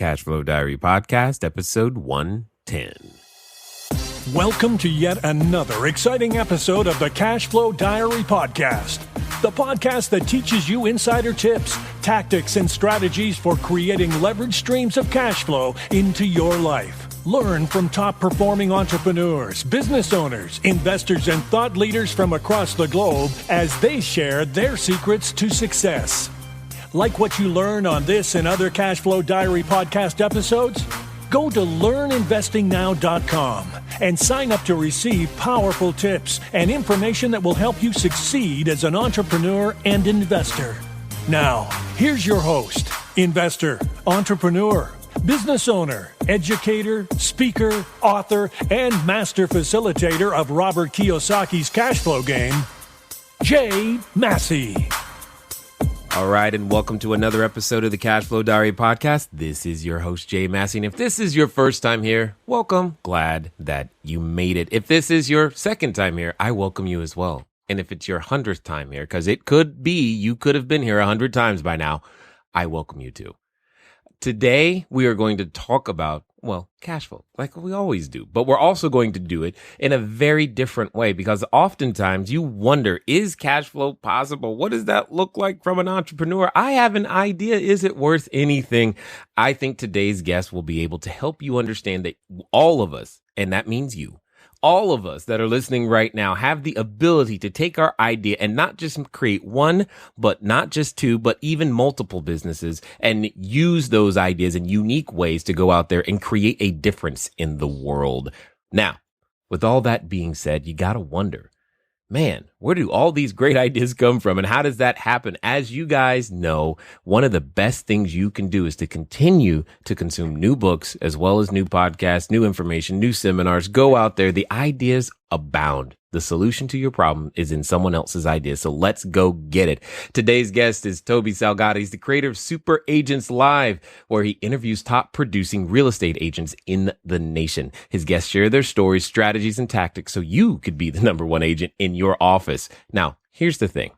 Cashflow Diary Podcast, episode 110. Welcome to yet another exciting episode of the CashFlow Diary Podcast, the podcast that teaches you insider tips, tactics, and strategies for creating leverage streams of cash flow into your life. Learn from top-performing entrepreneurs, business owners, investors, and thought leaders from across the globe as they share their secrets to success. Like what you learn on this and other CashFlow Diary podcast episodes? Go to learninvestingnow.com and sign up to receive powerful tips and information that will help you succeed as an entrepreneur and investor. Now, here's your host, investor, entrepreneur, business owner, educator, speaker, author, and master facilitator of Robert Kiyosaki's cash flow game, Jay Massey. All right, and welcome to another episode of the Cashflow Diary Podcast. This is your host, Jay Massey, and if this is your first time here, welcome. Glad that you made it. If this is your second time here, I welcome you as well. And if it's your 100th time here, because it could be you could have been here 100 times by now, I welcome you too. Today, we are going to talk about, cash flow, like we always do, but we're also going to do it in a very different way because oftentimes you wonder, is cash flow possible? What does that look like from an entrepreneur? I have an idea. Is it worth anything? I think today's guest will be able to help you understand that all of us, and that means you, all of us that are listening right now have the ability to take our idea and not just create one, but not just two, but even multiple businesses and use those ideas in unique ways to go out there and create a difference in the world. Now, with all that being said, you got to wonder, man, where do all these great ideas come from? And how does that happen? As you guys know, one of the best things you can do is to continue to consume new books, as well as new podcasts, new information, new seminars. Go out there. The ideas abound. The solution to your problem is in someone else's idea. So let's go get it. Today's guest is Toby Salgado. He's the creator of Super Agents Live, where he interviews top producing real estate agents in the nation. His guests share their stories, strategies, and tactics so you could be the number one agent in your office. Now, here's the thing.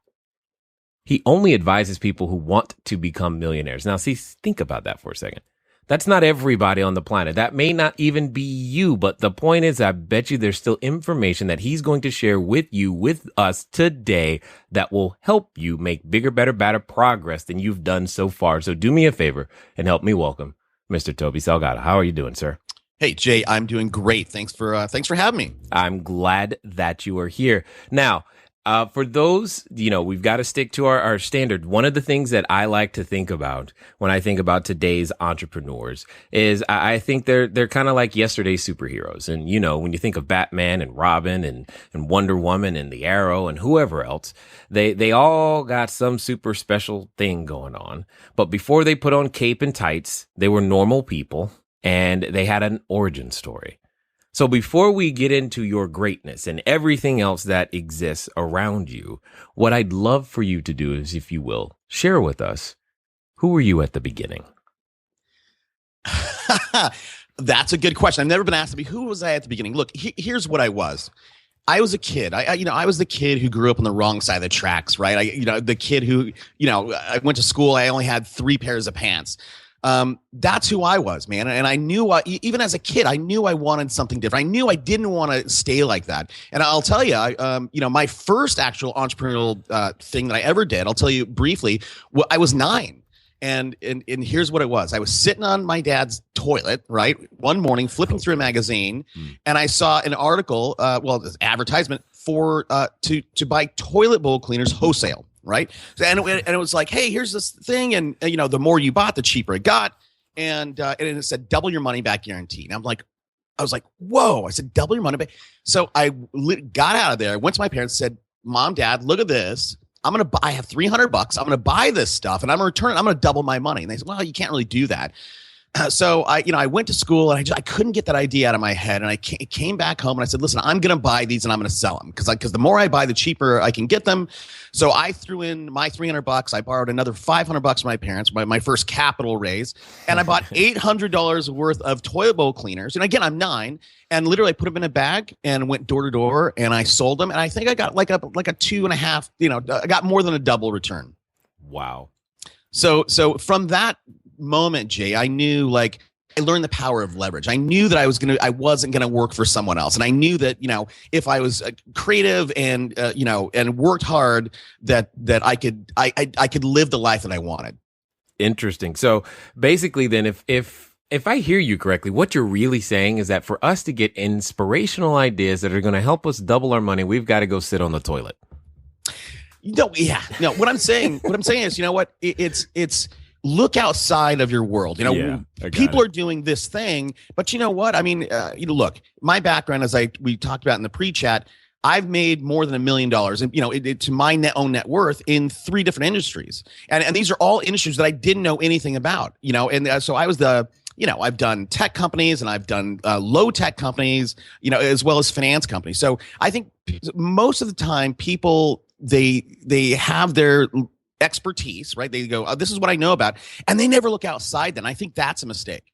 He only advises people who want to become millionaires. Now, see, think about that for a second. That's not everybody on the planet. That may not even be you. But the point is, I bet you there's still information that he's going to share with you, with us today that will help you make bigger, better progress than you've done so far. So do me a favor and help me welcome Mr. Toby Salgado. How are you doing, sir? Hey, Jay, I'm doing great. Thanks for having me. I'm glad that you are here. Now, for those, we've got to stick to our standard. One of the things that I like to think about when I think about today's entrepreneurs is I think they're kind of like yesterday's superheroes. And, when you think of Batman and Robin and Wonder Woman and the Arrow and whoever else, they all got some super special thing going on. But before they put on cape and tights, they were normal people and they had an origin story. So before we get into your greatness and everything else that exists around you, what I'd love for you to do is, if you will, share with us, who were you at the beginning? That's a good question. I've never been asked to be, who was I at the beginning? Look, here's what I was. I was a kid. I was the kid who grew up on the wrong side of the tracks, right? The kid who, I went to school. I only had 3 pairs of pants. That's who I was, man. And I knew, even as a kid, I knew I wanted something different. I knew I didn't want to stay like that. And I'll tell you, my first actual entrepreneurial thing that I ever did, I'll tell you briefly, I was 9. And here's what it was. I was sitting on my dad's toilet, right, one morning, flipping through a magazine, and I saw an article, this advertisement for to buy toilet bowl cleaners wholesale. Right. And it was like, hey, here's this thing. And, the more you bought, the cheaper it got. And it said, double your money back guarantee. And I was like, whoa, I said, double your money back. So I got out of there. I went to my parents, said, Mom, Dad, look at this. I have $300. I'm going to buy this stuff and I'm going to return it. I'm going to double my money. And they said, well, you can't really do that. So I went to school and I couldn't get that idea out of my head. And I came back home and I said, listen, I'm going to buy these and I'm going to sell them because the more I buy, the cheaper I can get them. So I threw in my $300. I borrowed another $500 from my parents, my first capital raise. And I bought $800 worth of toilet bowl cleaners. And again, I'm 9 and literally I put them in a bag and went door to door and I sold them. And I think I got like a 2.5, I got more than a double return. Wow. So from that, moment, Jay, I knew like I learned the power of leverage. I knew that I wasn't gonna work for someone else, and I knew that if I was creative and and worked hard, that I could live the life that I wanted. Interesting. So basically, then, if I hear you correctly, what you're really saying is that for us to get inspirational ideas that are going to help us double our money, we've got to go sit on the toilet. No, yeah, no. What I'm saying is, you know what? It's look outside of your world. People are doing this thing, but you know what? I mean, look, my background, as we talked about in the pre-chat, I've made more than $1 million, and to my own net worth in 3 different industries, and these are all industries that I didn't know anything about. So I was I've done tech companies and I've done low tech companies, as well as finance companies. So I think most of the time people they have their expertise, right? They go, oh, this is what I know about, and they never look outside. Then I think that's a mistake.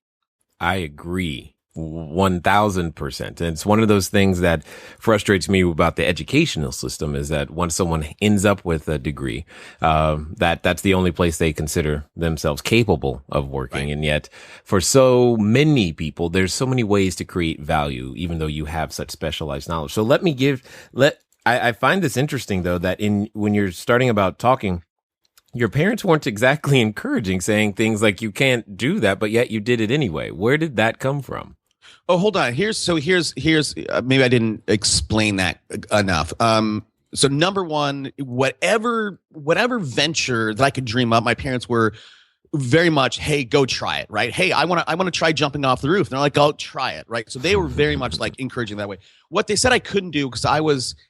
I agree. 1000%. And it's one of those things that frustrates me about the educational system is that once someone ends up with a degree, that's the only place they consider themselves capable of working. Right. And yet for so many people, there's so many ways to create value, even though you have such specialized knowledge. So I find this interesting though, that when you're starting about talking, your parents weren't exactly encouraging, saying things like you can't do that, but yet you did it anyway. Where did that come from? Oh, hold on. Here's maybe I didn't explain that enough. So number one, whatever venture that I could dream up, my parents were very much, hey, go try it, right? Hey, I want to try jumping off the roof. And they're like, oh, try it, right? So they were very much like encouraging that way. What they said I couldn't do, because it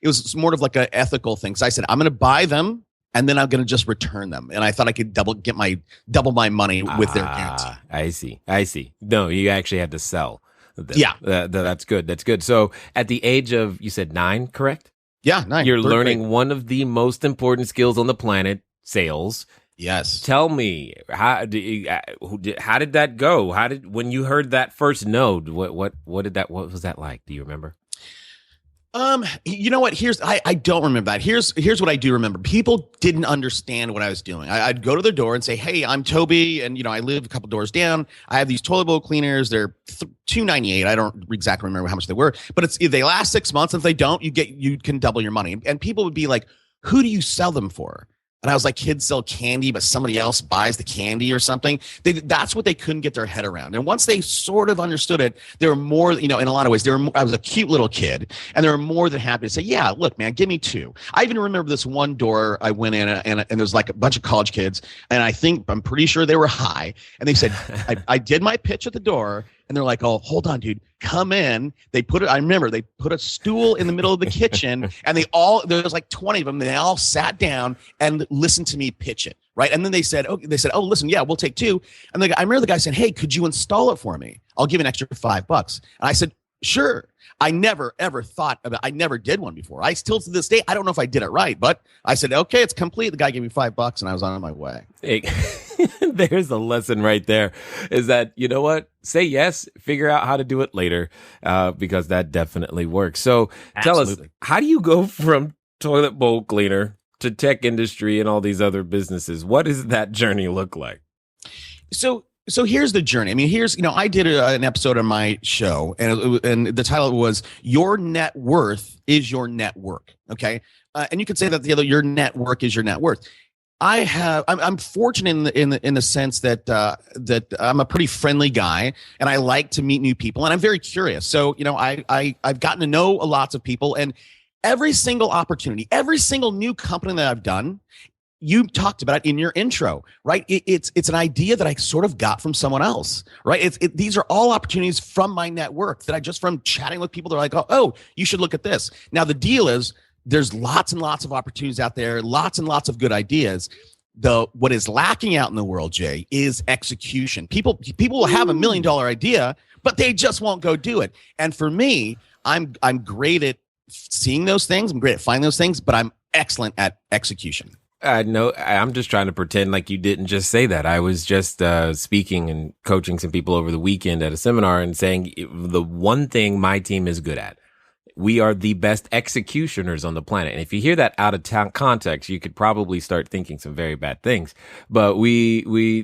was more of like an ethical thing. So I said, I'm going to buy them, and then I'm going to just return them. And I thought I could double my money with their guarantee. I see. No, you actually had to sell. Yeah. That's good. That's good. So at the age of, you said 9, correct? Yeah, 9. You're learning one of the most important skills on the planet, sales. Yes. Tell me, how did that go? When you heard that first no, what was that like? Do you remember? You know what? I don't remember that. Here's what I do remember. People didn't understand what I was doing. I'd go to their door and say, "Hey, I'm Toby, and I live a couple doors down. I have these toilet bowl cleaners. They're $298. I don't exactly remember how much they were, but they last 6 months. And if they don't, you can double your money." And people would be like, "Who do you sell them for?" And I was like, kids sell candy, but somebody else buys the candy or something. That's what they couldn't get their head around. And once they sort of understood it, they were more, in a lot of ways, I was a cute little kid, and they were more than happy to say, yeah, look, man, give me 2. I even remember this one door I went in, and there was like a bunch of college kids, and I'm pretty sure they were high. And they said, I did my pitch at the door, and they're like, oh, hold on, dude, come in. I remember they put a stool in the middle of the kitchen, and there was like 20 of them. They all sat down and listened to me pitch it. Right. And then they said, oh, listen, yeah, we'll take 2. And I remember the guy saying, hey, could you install it for me? I'll give you an extra $5. And I said, sure. I never, ever thought about, I never did one before. I still, to this day, I don't know if I did it right, but I said, okay, it's complete. The guy gave me $5 and I was on my way. Hey, there's a lesson right there, is that, you know what? Say yes, figure out how to do it later, because that definitely works. So tell us, how do you go from toilet bowl cleaner to tech industry and all these other businesses? What does that journey look like? So here's the journey. I mean, I did an episode on my show, and the title was "Your Net Worth is Your Network." Okay, and you could say that your network is your net worth. I'm fortunate in the sense that I'm a pretty friendly guy, and I like to meet new people, and I'm very curious. So I've gotten to know lots of people, and every single opportunity, every single new company that I've done, you talked about it in your intro, right? It's an idea that I sort of got from someone else, right? These are all opportunities from my network that I just from chatting with people. They're like, oh, you should look at this. Now the deal is there's lots and lots of opportunities out there, lots and lots of good ideas. What is lacking out in the world, Jay, is execution. People will have $1 million idea, but they just won't go do it. And for me, I'm great at seeing those things. I'm great at finding those things, but I'm excellent at execution. No, I'm just trying to pretend like you didn't just say that. I was just speaking and coaching some people over the weekend at a seminar and saying the one thing my team is good at, we are the best executioners on the planet. And if you hear that out of context, you could probably start thinking some very bad things. But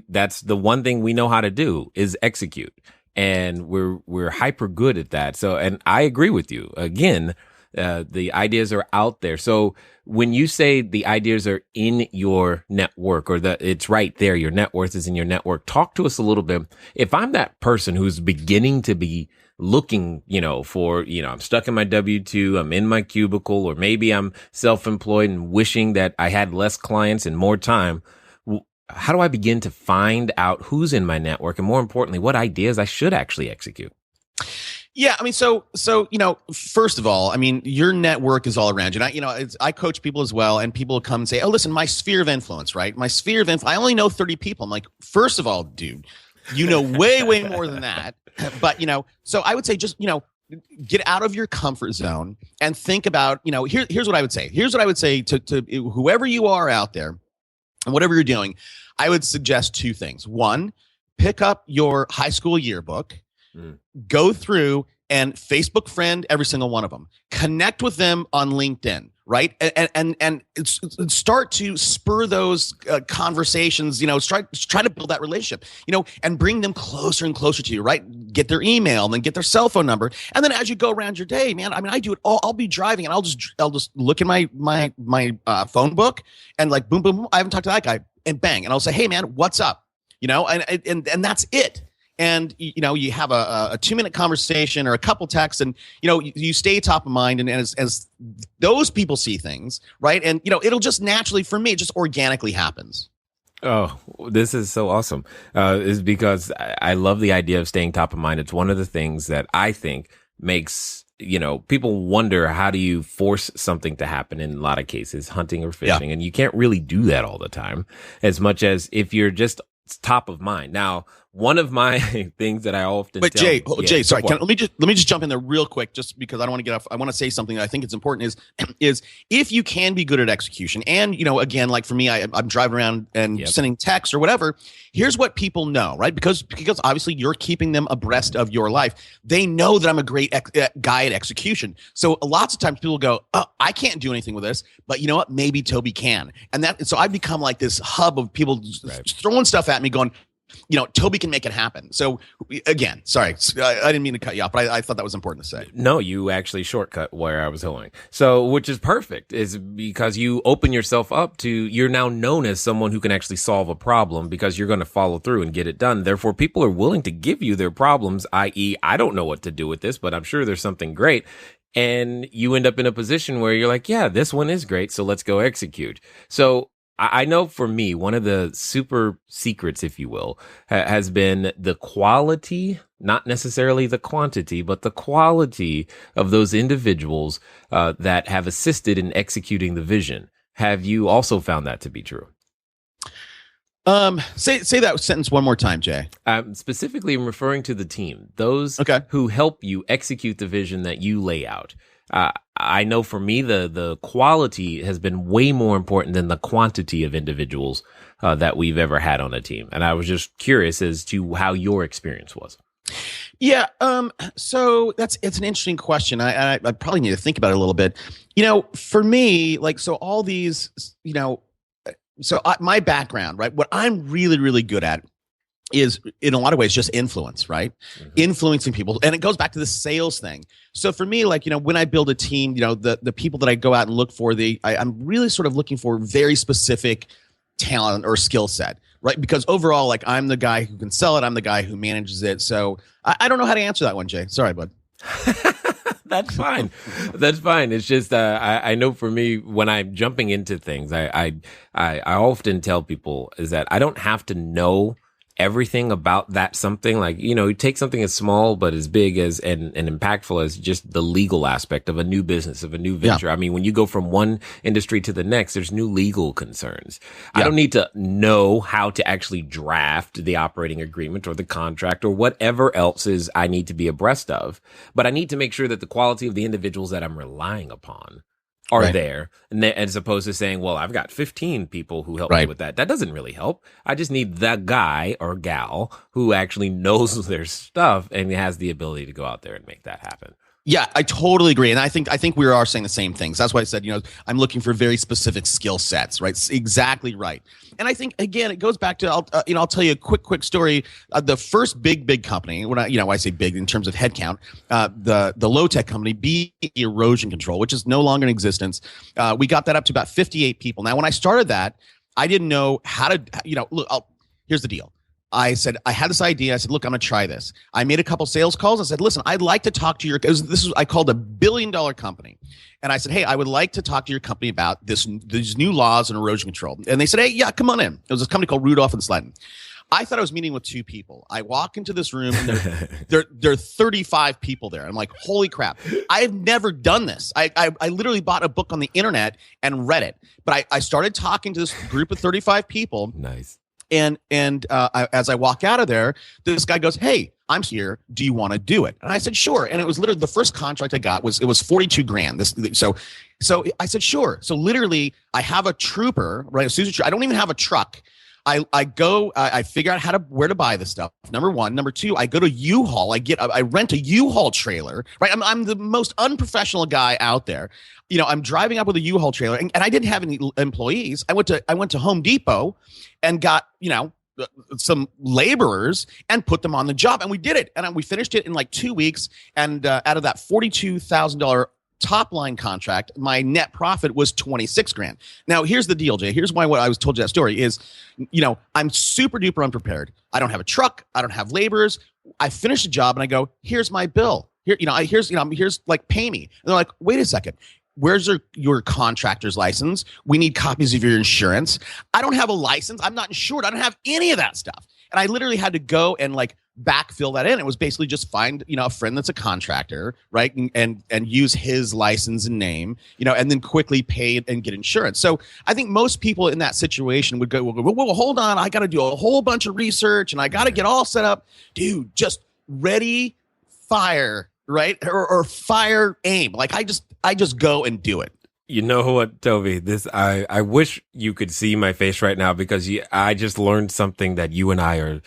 that's the one thing we know how to do is execute. And we're hyper good at that. So, and I agree with you. Again, the ideas are out there. So when you say the ideas are in your network or that it's right there, your net worth is in your network, talk to us a little bit. If I'm that person who's beginning to be looking, for, I'm stuck in my W-2, I'm in my cubicle, or maybe I'm self-employed and wishing that I had less clients and more time, how do I begin to find out who's in my network and more importantly, what ideas I should actually execute? Yeah, I mean, so first of all, I mean, your network is all around you. And I coach people as well, and people come and say, "Oh, listen, my sphere of influence, right? My sphere of influence. I only know 30 people." I'm like, first of all, dude, you know way more than that. But so I would say just get out of your comfort zone and think about here's what I would say. Here's what I would say to whoever you are out there. And whatever you're doing, I would suggest two things. One, pick up your high school yearbook, go through and Facebook friend every single one of them. Connect with them on LinkedIn, right? And start to spur those conversations, try to build that relationship, and bring them closer and closer to you, right? Get their email and then get their cell phone number. And then as you go around your day, man, I mean, I do it all. I'll be driving and I'll just look in my phone book and like, boom, boom, boom. I haven't talked to that guy and bang. And I'll say, hey man, what's up? And that's it. And, you have a 2-minute conversation or a couple texts and, you stay top of mind. And as those people see things, right. And, it'll just naturally, for me, it just organically happens. Oh, this is so awesome. Is because I love the idea of staying top of mind. It's one of the things that I think makes, people wonder, how do you force something to happen in a lot of cases, hunting or fishing? Yeah. And you can't really do that all the time as much as if you're just top of mind. Now, one of my things that I often tell, Jay, sorry, let me just jump in there real quick, just because I don't want to get off. I want to say something that I think it's important is if you can be good at execution, and again, like for me, I'm driving around and sending texts or whatever. Here's what people know, right? Because obviously you're keeping them abreast of your life. They know that I'm a great guy at execution. So lots of times people go, "Oh, I can't do anything with this," but you know what? Maybe Toby can, so I've become like this hub of people throwing stuff at me, going, Toby can make it happen. So again, sorry, I didn't mean to cut you off, but I thought that was important to say. No, you actually shortcut where I was going. So, which is perfect, is because you open yourself up to, you're now known as someone who can actually solve a problem because you're going to follow through and get it done. Therefore, people are willing to give you their problems, i.e., I don't know what to do with this, but I'm sure there's something great. And you end up in a position where you're like, yeah, this one is great, so let's go execute. So I know for me, one of the super secrets, if you will, has been the quality, not necessarily the quantity, but the quality of those individuals that have assisted in executing the vision. Have you also found that to be true? Say that sentence one more time, Jay. Specifically, I'm referring to the team, those who help you execute the vision that you lay out. I know for me, the quality has been way more important than the quantity of individuals that we've ever had on a team. And I was just curious as to how your experience was. Yeah. So it's an interesting question. I probably need to think about it a little bit. For me, all these, my background, right? What I'm really, really good at is in a lot of ways just influence, right? Mm-hmm. Influencing people. And it goes back to the sales thing. So for me, when I build a team, the people that I go out and look for, I'm really sort of looking for very specific talent or skill set, right? Because overall, I'm the guy who can sell it. I'm the guy who manages it. So I don't know how to answer that one, Jay. Sorry, bud. That's fine. That's fine. It's just, I know for me, when I'm jumping into things, I often tell people is that I don't have to know everything about that something. You take something as small but as big as and impactful as just the legal aspect of a new business, of a new venture. Yeah. I mean, when you go from one industry to the next, there's new legal concerns. Yeah. I don't need to know how to actually draft the operating agreement or the contract or whatever else is I need to be abreast of, but I need to make sure that the quality of the individuals that I'm relying upon are there, as opposed to saying, well, I've got 15 people who help me with that. That doesn't really help. I just need that guy or gal who actually knows their stuff and has the ability to go out there and make that happen. Yeah, I totally agree, and I think we are saying the same things. That's why I said, I'm looking for very specific skill sets, right? It's exactly right. And I think again, it goes back to I'll tell you a quick story. The first big company, when I say big in terms of headcount, the low tech company, B Erosion Control, which is no longer in existence. We got that up to about 58 people. Now, when I started that, I didn't know how to. Look, here's the deal. I said, I had this idea. I said, look, I'm going to try this. I made a couple sales calls. I said, listen, I'd like to talk to I called a $1 billion company. And I said, hey, I would like to talk to your company about these new laws and erosion control. And they said, hey, yeah, come on in. It was this company called Rudolph and Sledden. I thought I was meeting with 2 people. I walk into this room and there are 35 people there. I'm like, holy crap. I have never done this. I literally bought a book on the internet and read it. But I started talking to this group of 35 people. Nice. And as I walk out of there, this guy goes, hey, I'm here. Do you want to do it? And I said, sure. And it was literally the first contract I got was $42,000. So I said, sure. So literally I have a trooper, right? I don't even have a truck. I go, I figure out where to buy this stuff. Number one. Number two, I go to U-Haul. I rent a U-Haul trailer, right? I'm the most unprofessional guy out there. I'm driving up with a U-Haul trailer and I didn't have any employees. I went to Home Depot and got, some laborers and put them on the job. And we did it. And we finished it in like 2 weeks. And out of that $42,000 top line contract, my net profit was $26,000. Now, here's the deal, Jay. Here's why what I was told you that story is, I'm super duper unprepared. I don't have a truck. I don't have laborers. I finished the job and I go, here's my bill. Here's like, pay me. And they're like, wait a second. Where's your contractor's license? We need copies of your insurance. I don't have a license. I'm not insured. I don't have any of that stuff. And I literally had to go and like backfill that in. It was basically just find, a friend that's a contractor, right? And use his license and name, and then quickly pay and get insurance. So I think most people in that situation would go, well, hold on. I got to do a whole bunch of research and I got to get all set up. Dude, just ready, fire, right? Or fire, aim. Like I just go and do it. You know what, Toby? I wish you could see my face right now because I just learned something that you and I are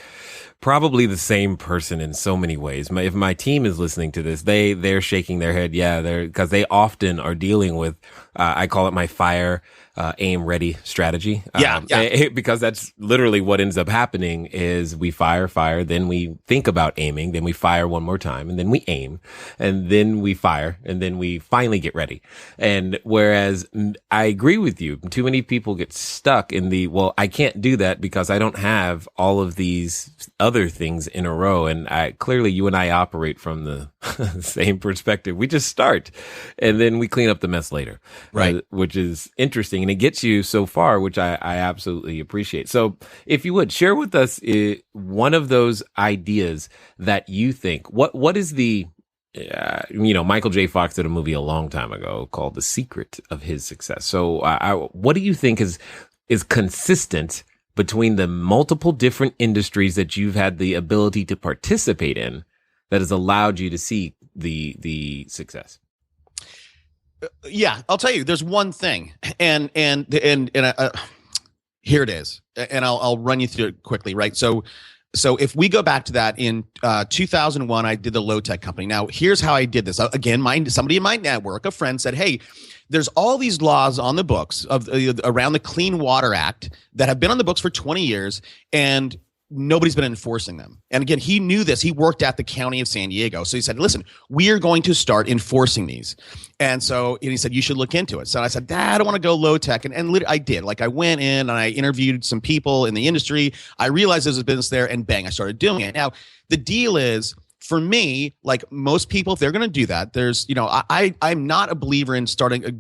probably the same person in so many ways. If my team is listening to this, they're shaking their head. Yeah, because they often are dealing with, I call it my fire, aim ready strategy. Because that's literally what ends up happening is we fire, then we think about aiming, then we fire one more time, and then we aim, and then we fire, and then we finally get ready. And whereas I agree with you, too many people get stuck in I can't do that because I don't have all of these other things in a row. And clearly you and I operate from the same perspective. We just start and then we clean up the mess later, right? Which is interesting. And it gets you so far, which I absolutely appreciate. So if you would share with us one of those ideas that you think, what is the, Michael J. Fox did a movie a long time ago called The Secret of His Success. So what do you think is consistent between the multiple different industries that you've had the ability to participate in that has allowed you to see the success? Yeah, I'll tell you, there's one thing, and here it is, and I'll run you through it quickly, right? So if we go back to that in 2001, I did the low tech company. Now, here's how I did this. Again, somebody in my network, a friend said, hey, there's all these laws on the books around the Clean Water Act that have been on the books for 20 years, and nobody's been enforcing them. And again, he knew this. He worked at the county of San Diego. So he said, listen, we are going to start enforcing these. And he said, you should look into it. So I said, I don't want to go low tech. And I did. Like I went in and I interviewed some people in the industry. I realized there's a business there and bang, I started doing it. Now, the deal is, for me, like most people, if they're going to do that, I'm not a believer in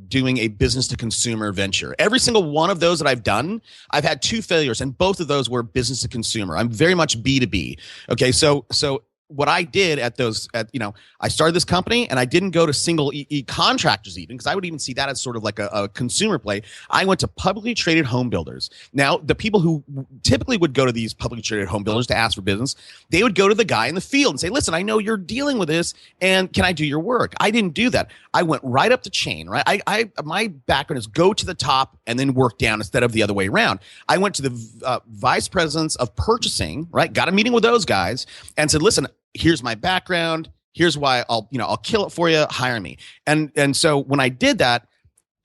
doing a business to consumer venture. Every single one of those that I've done, I've had 2 failures, and both of those were business to consumer. I'm very much B2B. Okay, so what I did I started this company and I didn't go to single contractors even, because I would even see that as sort of like a consumer play. I went to publicly traded home builders. Now, the people who typically would go to these publicly traded home builders to ask for business, they would go to the guy in the field and say, listen, I know you're dealing with this and can I do your work? I didn't do that. I went right up the chain, right? My background is go to the top and then work down instead of the other way around. I went to the vice presidents of purchasing, right? Got a meeting with those guys and said, listen, here's my background. Here's why I'll kill it for you. Hire me. And so when I did that,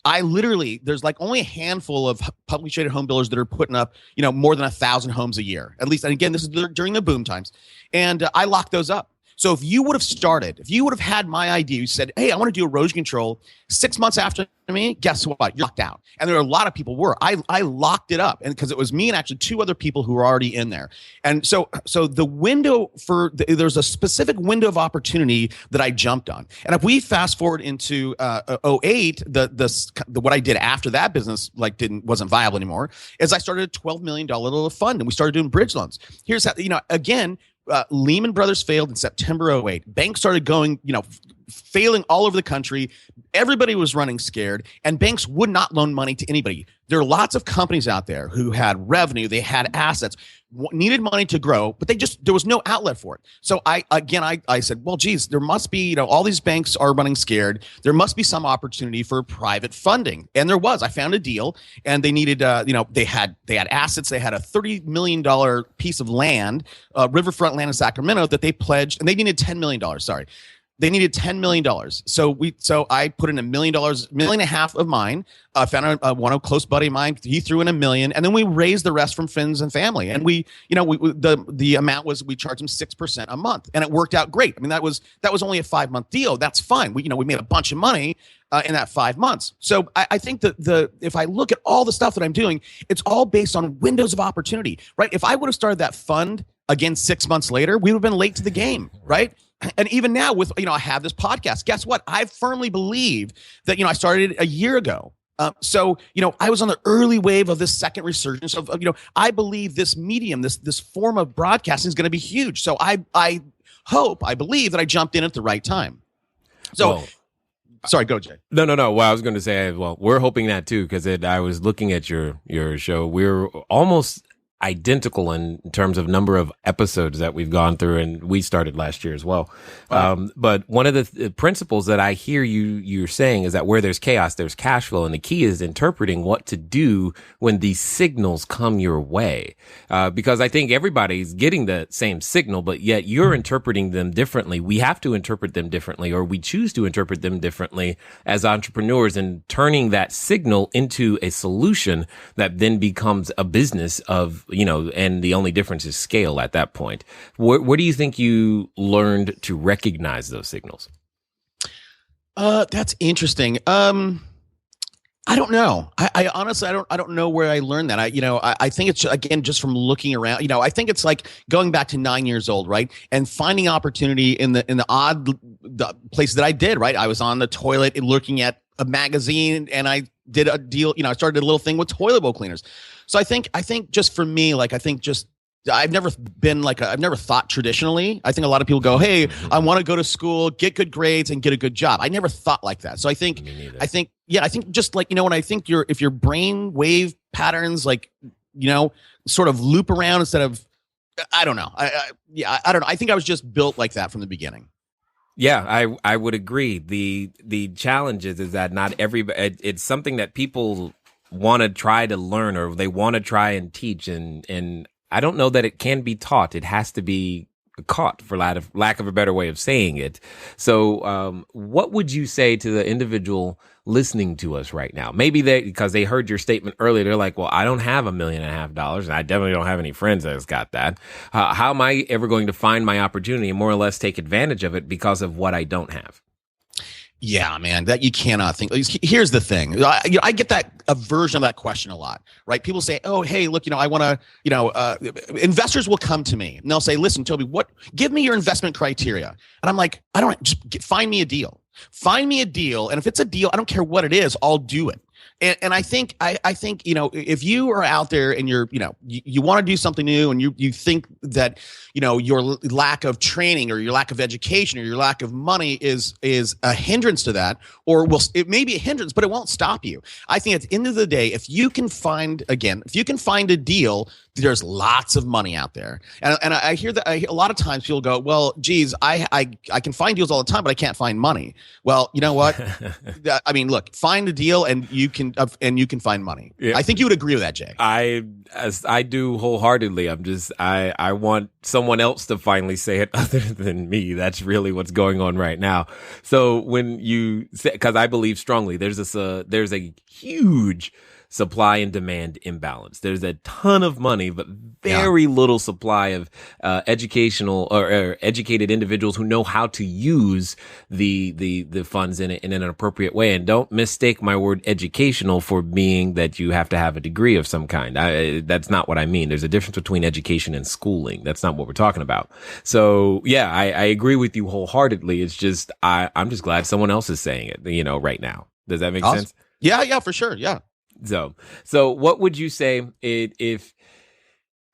there's like only a handful of publicly traded home builders that are putting up, more than 1,000 homes a year, at least. And again, this is during the boom times. And I locked those up. So if you would have had my idea, you said, hey, I want to do erosion control 6 months after me, guess what? You're locked out. And there are a lot of people were. I locked it up, and because it was me and actually 2 other people who were already in there. And so the window there's a specific window of opportunity that I jumped on. And if we fast forward into 08, what I did after that business wasn't viable anymore, is I started a $12 million little fund, and we started doing bridge loans. Here's how, again, Lehman Brothers failed in September 08. Banks started going, failing all over the country. Everybody was running scared, and banks would not loan money to anybody. There are lots of companies out there who had revenue, they had assets, needed money to grow, but there was no outlet for it. So I said, well, geez, there must be, all these banks are running scared. There must be some opportunity for private funding. And there was. I found a deal, and they needed, they had assets. They had a $30 million piece of land, riverfront land in Sacramento that they pledged, and they needed $10 million. Sorry. They needed $10 million. So I put in $1 million, $1.5 million of mine. Found a close buddy of mine. He threw in $1 million, and then we raised the rest from friends and family. And the amount was, we charged them 6% a month, and it worked out great. I mean, that was only a 5-month deal. That's fine. We made a bunch of money in that 5 months. So I think that if I look at all the stuff that I'm doing, it's all based on windows of opportunity, right? If I would have started that fund again 6 months later, we would have been late to the game, right? And even now with, I have this podcast. Guess what? I firmly believe that, I started it a year ago. So I was on the early wave of this second resurgence of I believe this medium, this form of broadcasting is going to be huge. So I believe that I jumped in at the right time. So sorry, go Jay. No. Well, I was going to say, we're hoping that too, because I was looking at your show. We're almost identical in terms of number of episodes that we've gone through, and we started last year as well. Wow. But one of the principles that I hear you're saying is that where there's chaos, there's cash flow, and the key is interpreting what to do when these signals come your way. Because I think everybody's getting the same signal, but yet you're interpreting them differently. We have to interpret them differently, or we choose to interpret them differently as entrepreneurs, and turning that signal into a solution that then becomes a business of, and the only difference is scale at that point. Where do you think you learned to recognize those signals? That's interesting. I don't know. I honestly, I don't know where I learned that. I think it's, again, just from looking around, I think it's like going back to 9 years old, right? And finding opportunity in the odd places that I did, right? I was on the toilet looking at a magazine, and I did a deal, I started a little thing with toilet bowl cleaners. So I think just for me, I've never thought traditionally. I think a lot of people go, hey, I want to go to school, get good grades, and get a good job. I never thought like that. So I think just like, when I think if your brain wave patterns, sort of loop around instead of, I don't know. I don't know. I think I was just built like that from the beginning. Yeah, I would agree. The challenge is that not everybody, it's something that people want to try to learn, or they want to try and teach. And I don't know that it can be taught. It has to be caught, for lack of a better way of saying it. So what would you say to the individual listening to us right now? Maybe because they heard your statement earlier, they're like, well, I don't have $1.5 million, and I definitely don't have any friends that's got that. How am I ever going to find my opportunity and more or less take advantage of it because of what I don't have? Yeah, man, that you cannot think. Here's the thing. I get a version of that question a lot, right? People say, oh, hey, look, I want to, investors will come to me and they'll say, listen, Toby, give me your investment criteria. And I'm like, find me a deal. Find me a deal. And if it's a deal, I don't care what it is, I'll do it. And I think, if you are out there and you're, you want to do something new, and you think that, your lack of training or your lack of education or your lack of money is a hindrance to that, or it may be a hindrance, but it won't stop you. I think at the end of the day, if you can find a deal There's lots of money out there. And I hear that a lot of times people go, well, geez, I can find deals all the time, but I can't find money. Well, you know what? I mean, look, find a deal and you can find money. Yeah. I think you would agree with that, Jay. I do wholeheartedly. I want someone else to finally say it other than me. That's really what's going on right now. So when you say, because I believe strongly, there's a huge supply and demand imbalance. There's a ton of money, but very little supply of educational or educated individuals who know how to use the funds in an appropriate way. And don't mistake my word educational for being that you have to have a degree of some kind. That's not what I mean. There's a difference between education and schooling. That's not what we're talking about. So yeah, I agree with you wholeheartedly. It's just I'm just glad someone else is saying it, right now. Does that make sense? Yeah, for sure. Yeah. So what would you say if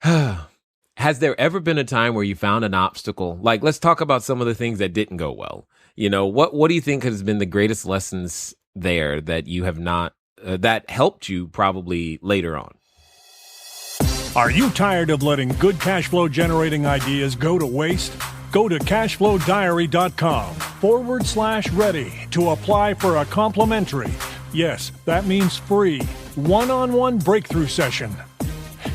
has there ever been a time where you found an obstacle? Like, let's talk about some of the things that didn't go well. What do you think has been the greatest lessons there that you have not, that helped you probably later on? Are you tired of letting good cash flow generating ideas go to waste? Go to CashFlowDiary.com/ready to apply for a complimentary, yes, that means free, one-on-one breakthrough session.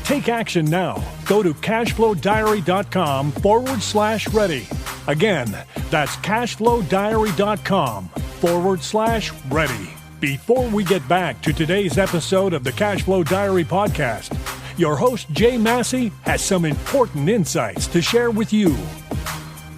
Take action now. Go to CashFlowDiary.com/ready. Again, that's CashFlowDiary.com/ready. Before we get back to today's episode of the Cashflow Diary podcast, your host Jay Massey has some important insights to share with you.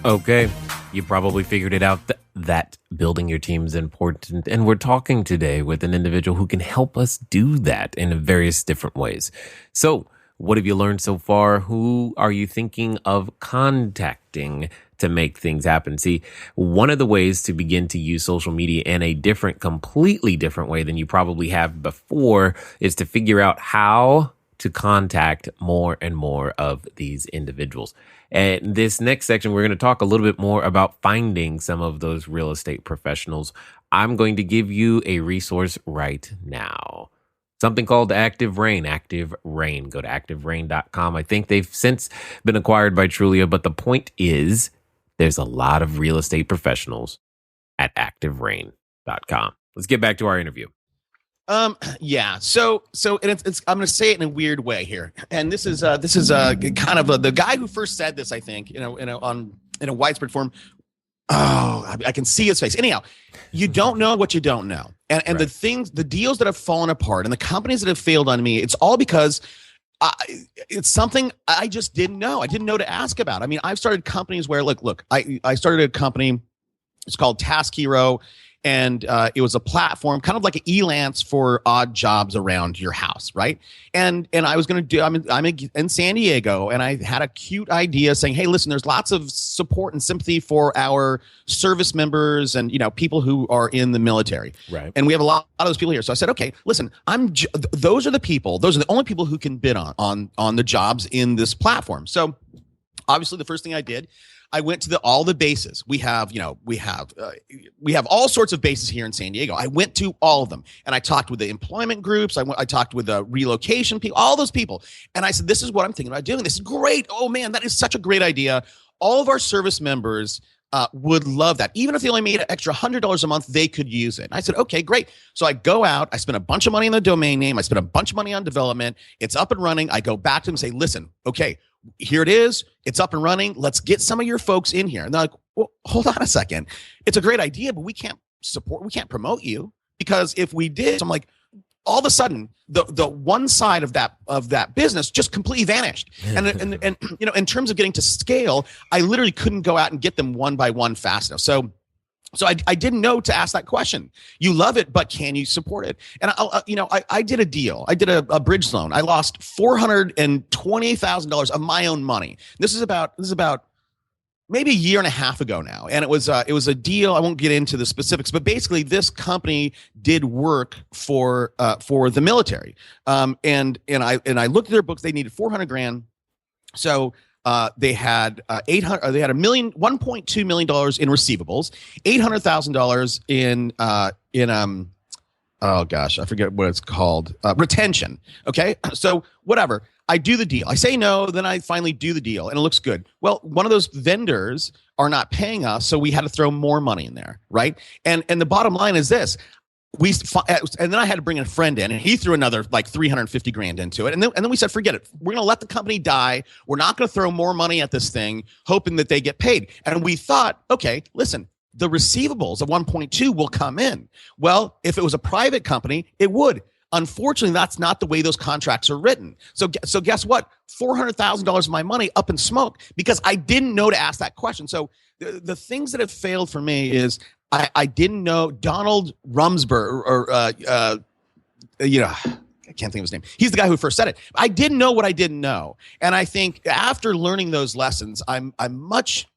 Okay, you probably figured it out that building your team is important. And we're talking today with an individual who can help us do that in various different ways. So what have you learned so far? Who are you thinking of contacting to make things happen? See, one of the ways to begin to use social media in a completely different way than you probably have before is to figure out how to contact more and more of these individuals. And this next section, we're going to talk a little bit more about finding some of those real estate professionals. I'm going to give you a resource right now. Something called Active Rain. Active Rain. Go to activerain.com. I think they've since been acquired by Trulia, but the point is there's a lot of real estate professionals at activerain.com. Let's get back to our interview. Yeah. So, and it's, I'm going to say it in a weird way here. And this is kind of the guy who first said this, I think, in a widespread form. Oh, I can see his face. Anyhow, you don't know what you don't know. And right. The deals that have fallen apart and the companies that have failed on me, it's all because it's something I just didn't know. I didn't know to ask about. I mean, I've started companies where, look, I started a company. It's called Task Hero. And it was a platform, kind of like an Elance for odd jobs around your house, right? And I was going to do. I'm in San Diego, and I had a cute idea saying, "Hey, listen, there's lots of support and sympathy for our service members and people who are in the military, right? And we have a lot of those people here." So I said, "Okay, listen, those are the people. Those are the only people who can bid on the jobs in this platform." So obviously, the first thing I did, I went to all the bases. We have all sorts of bases here in San Diego. I went to all of them, and I talked with the employment groups. I talked with the relocation people, all those people, and I said, "This is what I'm thinking about doing. This is great. Oh man, that is such a great idea. All of our service members would love that. Even if they only made an extra $100 a month, they could use it." And I said, "Okay, great." So I go out. I spend a bunch of money on the domain name. I spend a bunch of money on development. It's up and running. I go back to them and say, "Listen, okay, here it is. It's up and running. Let's get some of your folks in here." And they're like, "Well, hold on a second. It's a great idea, but we can't promote you, because if we did," so I'm like, all of a sudden the one side of that business just completely vanished. And in terms of getting to scale, I literally couldn't go out and get them one by one fast enough. So I didn't know to ask that question. You love it, but can you support it? And I did a deal. I did a bridge loan. I lost $420,000 of my own money. This is about maybe a year and a half ago now. And it was a deal. I won't get into the specifics, but basically this company did work for the military. And I looked at their books. They needed $400,000. So they had $1.2 million in receivables, $800,000 in oh gosh, I forget what it's called, retention. Okay, so whatever. I do the deal. I say no, then I finally do the deal, and it looks good. Well, one of those vendors are not paying us, so we had to throw more money in there, right? And the bottom line is this. And then I had to bring a friend in, and he threw another like 350 grand into it. And then we said, forget it. We're going to let the company die. We're not going to throw more money at this thing, hoping that they get paid. And we thought, okay, listen, the receivables of 1.2 will come in. Well, if it was a private company, it would. Unfortunately, that's not the way those contracts are written. So guess what? $400,000 of my money up in smoke because I didn't know to ask that question. So the things that have failed for me is I didn't know Donald Rumsberg or I can't think of his name. He's the guy who first said it. I didn't know what I didn't know. And I think after learning those lessons, I'm much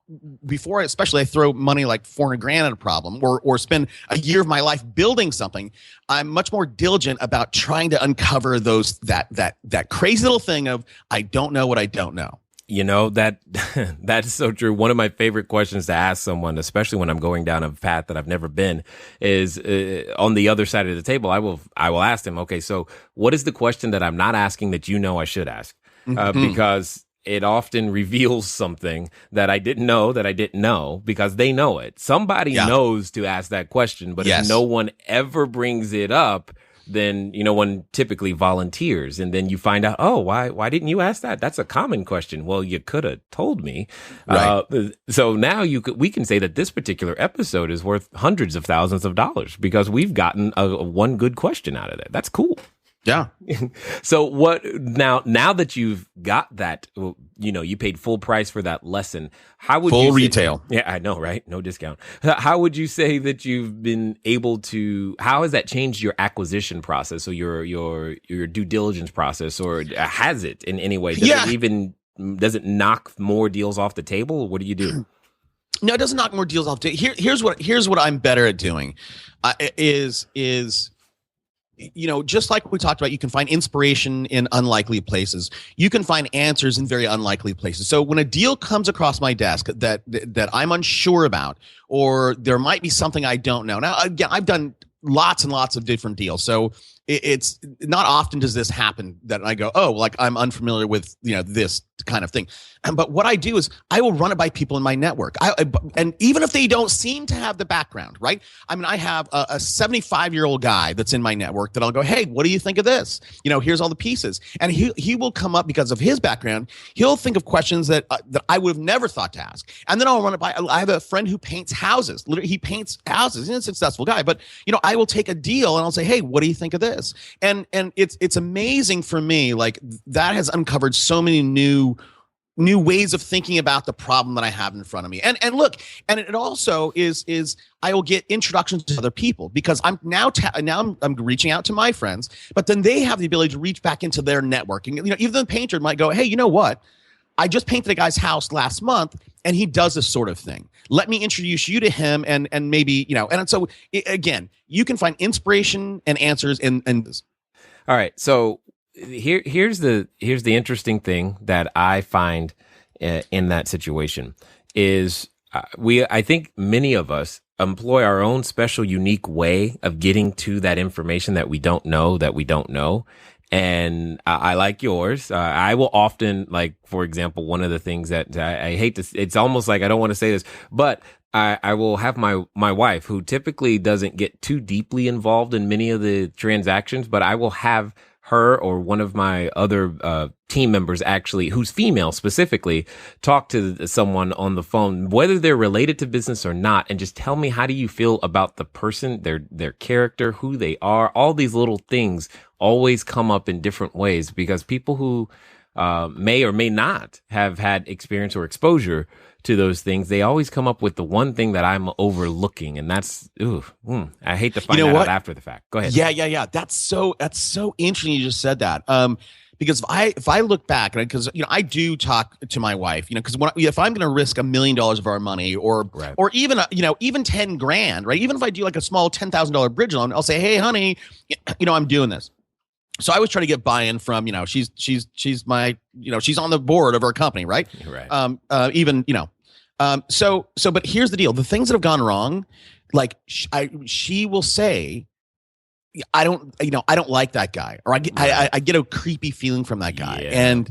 before, especially I throw money like 400 grand at a problem or spend a year of my life building something. I'm much more diligent about trying to uncover that crazy little thing of I don't know what I don't know. You know, that's so true. One of my favorite questions to ask someone, especially when I'm going down a path that I've never been, is on the other side of the table. I will ask them, okay, so what is the question that I'm not asking that you know I should ask? Because it often reveals something that I didn't know because they know it. Somebody knows to ask that question, but if no one ever brings it up, then one typically volunteers, and then you find out, oh, why didn't you ask that? That's a common question. Well, you could have told me. Right. So now we can say that this particular episode is worth hundreds of thousands of dollars because we've gotten one good question out of it. That's cool. Yeah. So what now that you've got that, you paid full price for that lesson. How would full retail? Yeah, I know, right? No discount. How would you say that you've been able to? How has that changed your acquisition process or your due diligence process, or has it in any way? Does it knock more deals off the table? What do you do? No, it doesn't knock more deals off. Here's what I'm better at doing. Is just like we talked about, you can find inspiration in unlikely places. You can find answers in very unlikely places. So when a deal comes across my desk that I'm unsure about, or there might be something I don't know. Now, again, I've done lots and lots of different deals. So it's not often does this happen that I go, oh, like I'm unfamiliar with, this kind of thing. But what I do is I will run it by people in my network. And even if they don't seem to have the background, right? I mean, I have a 75-year-old guy that's in my network that I'll go, hey, what do you think of this? Here's all the pieces. And he will come up because of his background. He'll think of questions that I would have never thought to ask. And then I'll run it by, I have a friend who paints houses. Literally, he paints houses. He's a successful guy. But, I will take a deal and I'll say, hey, what do you think of this? And it's amazing for me. Like that has uncovered so many new ways of thinking about the problem that I have in front of me. And look, and it also is I will get introductions to other people because I'm now I'm reaching out to my friends, but then they have the ability to reach back into their networking. Even the painter might go, hey, you know what? I just painted a guy's house last month and he does this sort of thing. Let me introduce you to him and maybe, and so again, you can find inspiration and answers in this. All right. So here's the interesting thing that I find in that situation is I think many of us employ our own special, unique way of getting to that information that we don't know. And I like yours. I will often, like, for example, one of the things that I hate to, it's almost like I don't want to say this, but I will have my wife, who typically doesn't get too deeply involved in many of the transactions, but I will have her or one of my other team members, actually, who's female specifically, talk to someone on the phone, whether they're related to business or not, and just tell me, how do you feel about the person, their character, who they are? All these little things always come up in different ways because people who may or may not have had experience or exposure to those things, they always come up with the one thing that I'm overlooking, and that's I hate to find that out after the fact. Go ahead. Yeah. That's so interesting. You just said that. Because if I look back, because I do talk to my wife, because if I'm going to risk $1 million of our money, or even even 10 grand, right? Even if I do like a small $10,000 bridge loan, I'll say, hey, honey, I'm doing this. So I was trying to get buy-in from, she's my, she's on the board of our company, right? Right. But here's the deal. The things that have gone wrong, like she will say, I don't like that guy, or I get a creepy feeling from that guy. Yeah.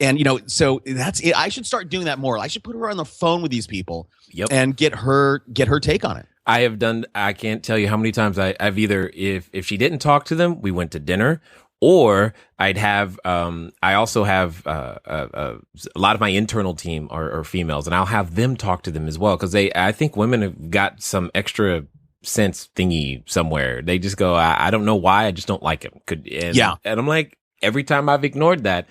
And so that's it. I should start doing that more. I should put her on the phone with these people and get her take on it. I can't tell you how many times I've either, if she didn't talk to them, we went to dinner, or I'd have, I also have, a lot of my internal team are females, and I'll have them talk to them as well. Cause I think women have got some extra sense thingy somewhere. They just go, I don't know why, I just don't like him. And I'm like, every time I've ignored that,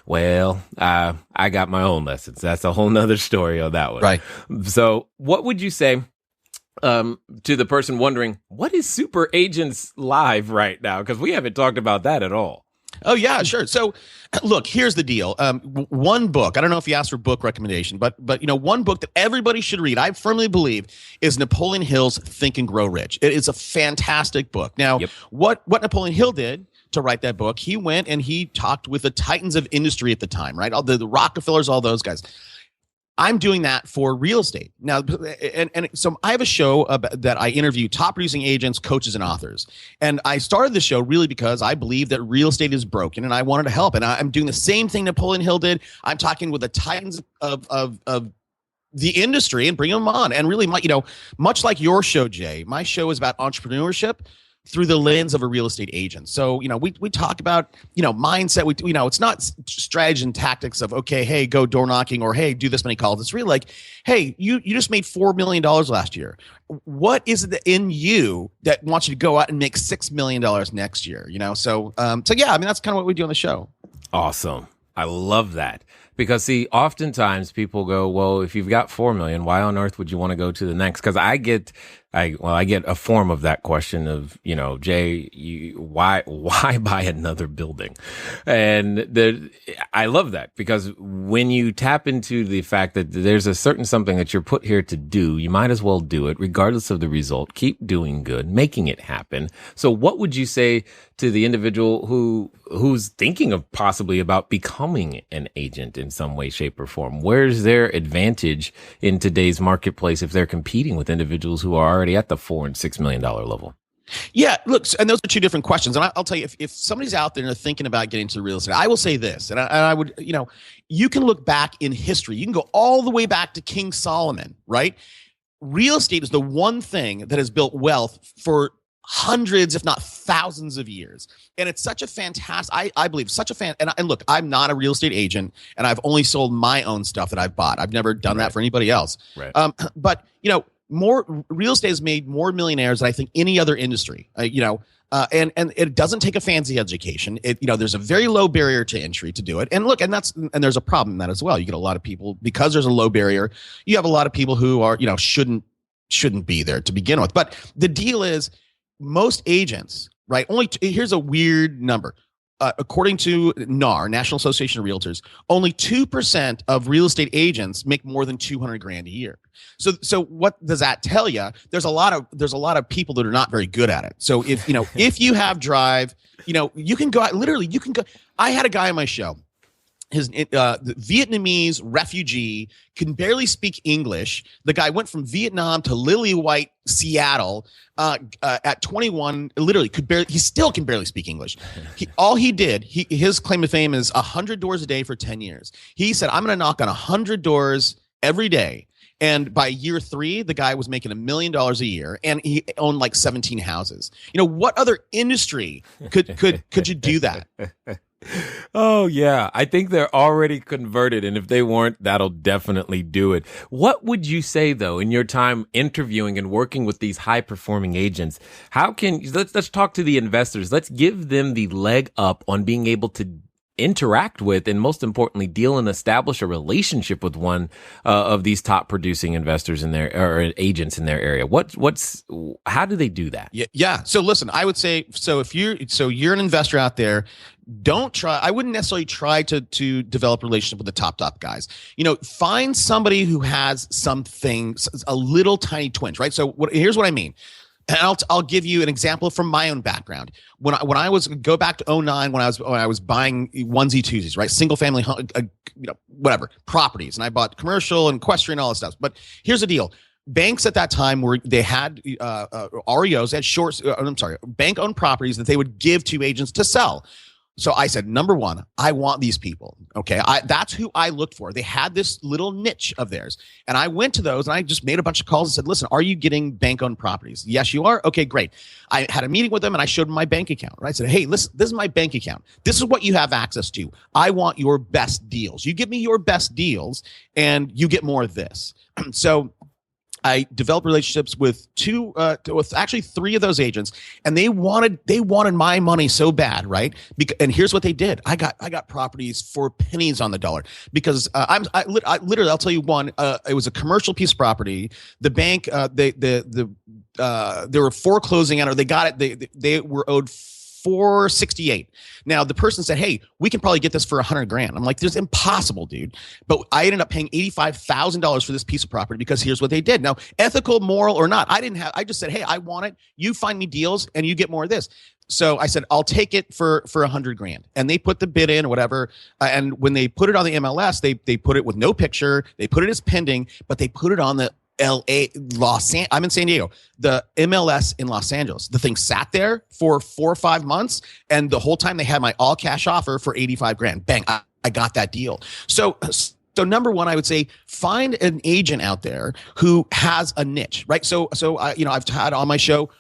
well, I got my own lessons. That's a whole nother story on that one. Right. So what would you say to the person wondering, what is Super Agents Live right now? Because we haven't talked about that at all. Oh, yeah, sure. So, look, here's the deal. One book, I don't know if you asked for book recommendation, but one book that everybody should read, I firmly believe, is Napoleon Hill's Think and Grow Rich. It is a fantastic book. Now, what Napoleon Hill did to write that book, he went and he talked with the titans of industry at the time, right? All the Rockefellers, all those guys. I'm doing that for real estate now, and so I have a show that I interview top producing agents, coaches, and authors. And I started the show really because I believe that real estate is broken, and I wanted to help. And I'm doing the same thing Napoleon Hill did. I'm talking with the titans of the industry and bringing them on. And really, much like your show, Jay, my show is about entrepreneurship through the lens of a real estate agent. So, we talk about, mindset. We it's not strategy and tactics of, okay, hey, go door knocking, or, hey, do this many calls. It's really like, hey, you just made $4 million last year. What is it in you that wants you to go out and make $6 million next year? So yeah, that's kind of what we do on the show. Awesome. I love that. Because see, oftentimes people go, well, if you've got 4 million, why on earth would you want to go to the next? Because I get a form of that question of, Jay, why buy another building? And I love that, because when you tap into the fact that there's a certain something that you're put here to do, you might as well do it regardless of the result. Keep doing good, making it happen. So what would you say to the individual who's thinking of possibly about becoming an agent in some way, shape, or form? Where's their advantage in today's marketplace if they're competing with individuals who are already at the $4 and $6 million level? Yeah, look, and those are two different questions. And I'll tell you, if somebody's out there and they're thinking about getting into real estate, I will say this, and I would, you can look back in history. You can go all the way back to King Solomon, right? Real estate is the one thing that has built wealth for hundreds, if not thousands of years. And it's such a fantastic, I believe, such a fan. And look, I'm not a real estate agent, and I've only sold my own stuff that I've bought. I've never done that for anybody else. Right. But, more real estate has made more millionaires than I think any other industry, and it doesn't take a fancy education. There's a very low barrier to entry to do it. And look, and there's a problem in that as well. You get a lot of people, because there's a low barrier, you have a lot of people who are, shouldn't be there to begin with. But the deal is, most agents, right? Here's a weird number. According to NAR, National Association of Realtors, only 2% of real estate agents make more than $200,000 a year. So what does that tell you? There's a lot of people that are not very good at it. So if you have drive, you can go out. Literally, you can go. I had a guy on my show. His Vietnamese refugee, can barely speak English. The guy went from Vietnam to lily white Seattle at 21. Literally, he still can barely speak English. His claim to fame is 100 doors a day for 10 years. He said, "I'm going to knock on 100 doors every day." And by year 3, the guy was making $1 million a year, and he owned like 17 houses. What other industry could you do that? Oh, yeah. I think they're already converted. And if they weren't, that'll definitely do it. What would you say, though, in your time interviewing and working with these high performing agents? Let's talk to the investors. Let's give them the leg up on being able to interact with, and most importantly, deal and establish a relationship with one of these top producing investors in their, or agents in their area. How do they do that? Yeah. So listen, I would say, if you're an investor out there, I wouldn't necessarily try to develop a relationship with the top guys. Find somebody who has something, a little tiny twinge, right? So here's what I mean. And I'll give you an example from my own background. When I was, go back to 2009, when I was buying onesie twosies, right? Single family, whatever, properties. And I bought commercial and equestrian, all this stuff. But here's the deal. banks at that time they had REOs, they had bank owned properties that they would give to agents to sell. So I said, number one, I want these people. Okay. That's who I looked for. They had this little niche of theirs. And I went to those and I just made a bunch of calls and said, listen, are you getting bank owned properties? Yes, you are. Okay, great. I had a meeting with them and I showed them my bank account. Right? I said, hey, listen, this is my bank account. This is what you have access to. I want your best deals. You give me your best deals and you get more of this. So I developed relationships with actually three of those agents, and they wanted my money so bad, right? And here's what they did: I got properties for pennies on the dollar because literally I'll tell you one. It was a commercial piece of property. The bank they were foreclosing on, or they got it. They were owed $468. Now the person said, hey, we can probably get this for $100,000. I'm like, this is impossible, dude. But I ended up paying $85,000 for this piece of property because here's what they did. Now, ethical, moral or not, I just said, hey, I want it. You find me deals and you get more of this. So I said, I'll take it for $100,000. And they put the bid in or whatever. And when they put it on the MLS, they put it with no picture. They put it as pending, but they put it on the I'm in San Diego, the MLS in Los Angeles. The thing sat there for 4 or 5 months, and the whole time they had my all cash offer for $85,000. Bang, I got that deal. So number one, I would say find an agent out there who has a niche, right? So I've had on my show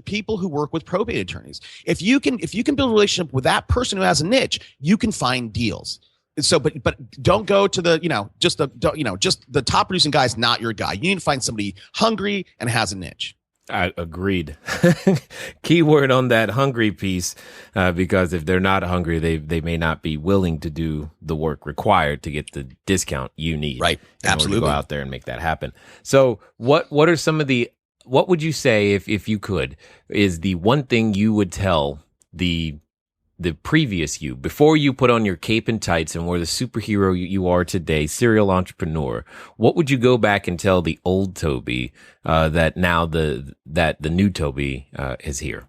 people who work with probate attorneys. If you can build a relationship with that person who has a niche, you can find deals. So, but don't go to just the top producing guy is not your guy. You need to find somebody hungry and has a niche. I agreed. Keyword on that hungry piece, because if they're not hungry, they may not be willing to do the work required to get the discount you need. Right. Absolutely. In order to go out there and make that happen. So what are some of what would you say if you could, is the one thing you would tell the previous you, before you put on your cape and tights and were the superhero you are today, serial entrepreneur? What would you go back and tell the old Toby that now the new Toby is here?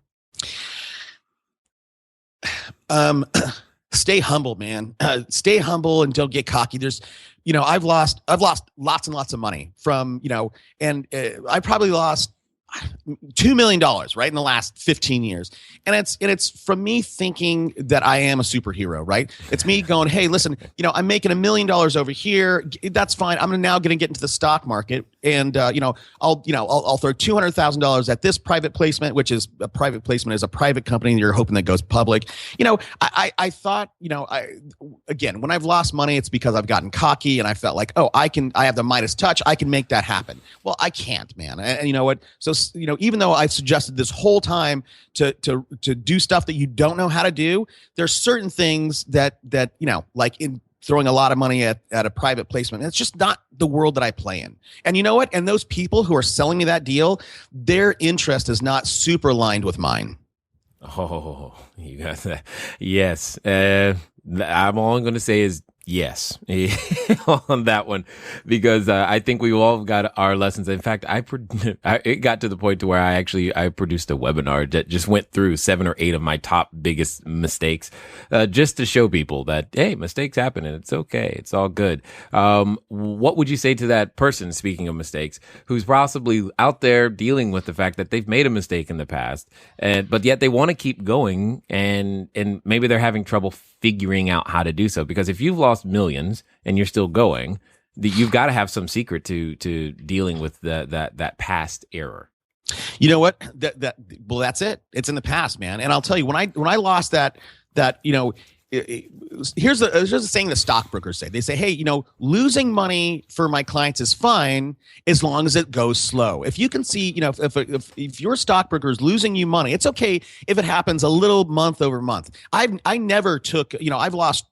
Stay humble, man. Stay humble and don't get cocky. There's, I've lost lots and lots of money from, and I probably lost $2 million right in the last 15 years. And it's from me thinking that I am a superhero, right? It's me going, hey, listen, I'm making $1 million over here. That's fine. I'm now going to get into the stock market. And, I'll throw $200,000 at this private placement, which is a private placement is a private company that you're hoping that goes public. I thought, again, when I've lost money, it's because I've gotten cocky and I felt like, oh, I have the Midas touch. I can make that happen. Well, I can't, man. And you know what? So, even though I've suggested this whole time to do stuff that you don't know how to do, there's certain things that like in throwing a lot of money at a private placement, it's just not the world that I play in. And you know what? And those people who are selling me that deal, their interest is not super aligned with mine. Oh, you got that. Yes. I'm all I'm going to say is yes on that one, because I think we all got our lessons. In fact, it got to the point to where I produced a webinar that just went through 7 or 8 of my top biggest mistakes, just to show people that, hey, mistakes happen and it's okay. It's all good. What would you say to that person, speaking of mistakes, who's possibly out there dealing with the fact that they've made a mistake in the past, but yet they want to keep going, and maybe they're having trouble figuring out how to do so? Because if you've lost millions and you're still going, you've got to have some secret to dealing with that past error. You know what? Well, that's it. It's in the past, man. And I'll tell you, when I lost that here's a saying that stockbrokers say. They say, hey, losing money for my clients is fine as long as it goes slow. If you can see, if your stockbroker is losing you money, it's okay if it happens a little month over month. I never took, I've lost,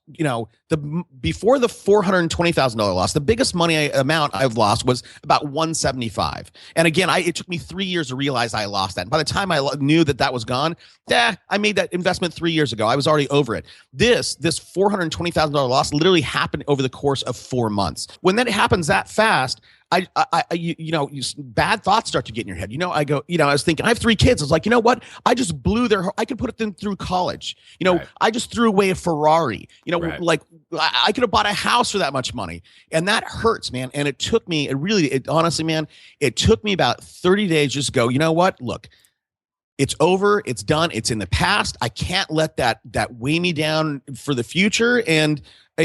before the $420,000 loss, the biggest amount I've lost was about $175. And again, it took me 3 years to realize I lost that. And by the time I knew that was gone, I made that investment 3 years ago. I was already over it. this $420,000 loss literally happened over the course of 4 months. When that happens that fast, bad thoughts start to get in your head. I was thinking, I have 3 kids. I was like, you know what? I just blew I could put them through college. Right. I just threw away a Ferrari. Right. Like I could have bought a house for that much money. And that hurts, man. And it took me, honestly, man, it took me about 30 days just to go, you know what? Look, it's over. It's done. It's in the past. I can't let that weigh me down for the future. And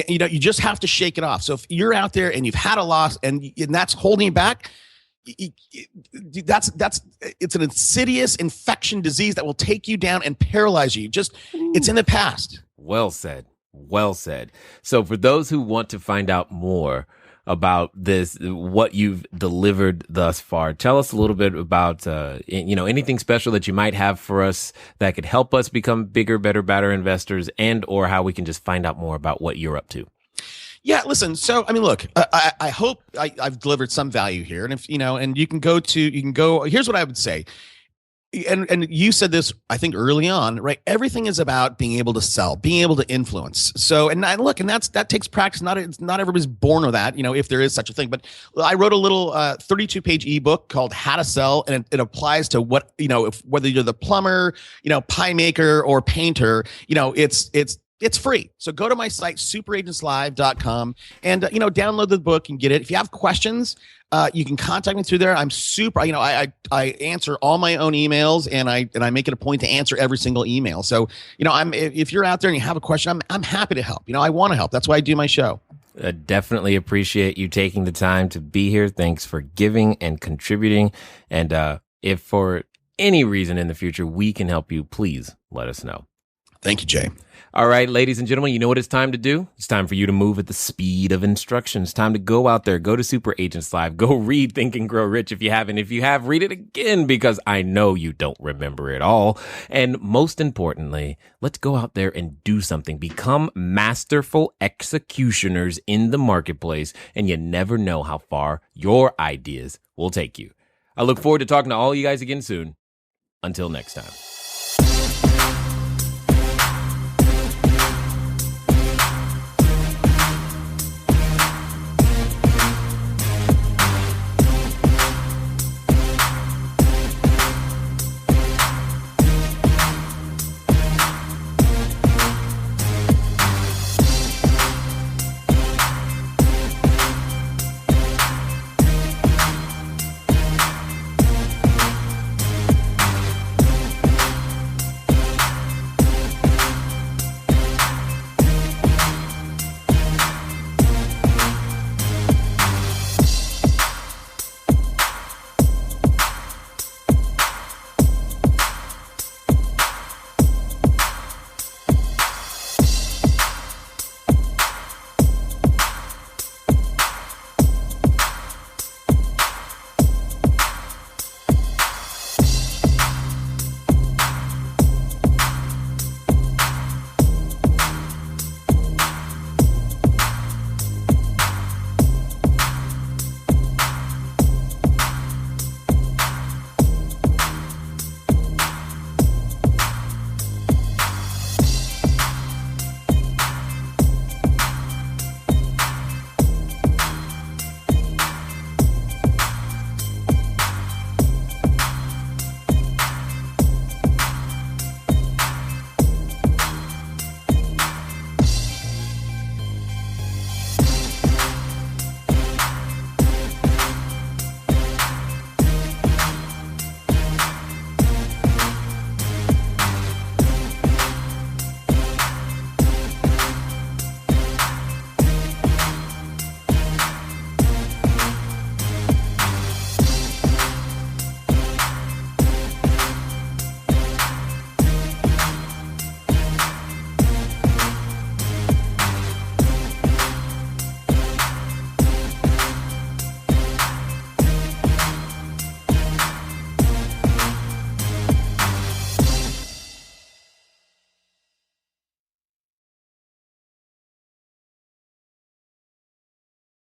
you just have to shake it off. So if you're out there and you've had a loss and that's holding you back, it's an insidious infection disease that will take you down and paralyze you. It's in the past. Well said. Well said. So for those who want to find out more about this, what you've delivered thus far, tell us a little bit about, anything special that you might have for us that could help us become bigger, better investors, and or how we can just find out more about what you're up to. Yeah, listen. So, I mean, look, I hope I've delivered some value here. And if, and you can go, here's what I would say. And you said this, I think, early on, right? Everything is about being able to sell, being able to influence. So, and that takes practice. Not everybody's born with that, if there is such a thing. But I wrote a little 32-page ebook called How to Sell, and it applies to what, whether you're the plumber, pie maker or painter, it's free. So go to my site, superagentslive.com, and, download the book and get it. If you have questions, you can contact me through there. I'm super, I answer all my own emails, and I make it a point to answer every single email. So, if you're out there and you have a question, I'm happy to help. I want to help. That's why I do my show. Definitely appreciate you taking the time to be here. Thanks for giving and contributing. And if for any reason in the future we can help you, please let us know. Thank you, Jay. All right, ladies and gentlemen, you know what it's time to do? It's time for you to move at the speed of instruction. It's time to go out there, go to Super Agents Live, go read Think and Grow Rich if you haven't. If you have, read it again, because I know you don't remember it all. And most importantly, let's go out there and do something. Become masterful executioners in the marketplace, and you never know how far your ideas will take you. I look forward to talking to all you guys again soon. Until next time.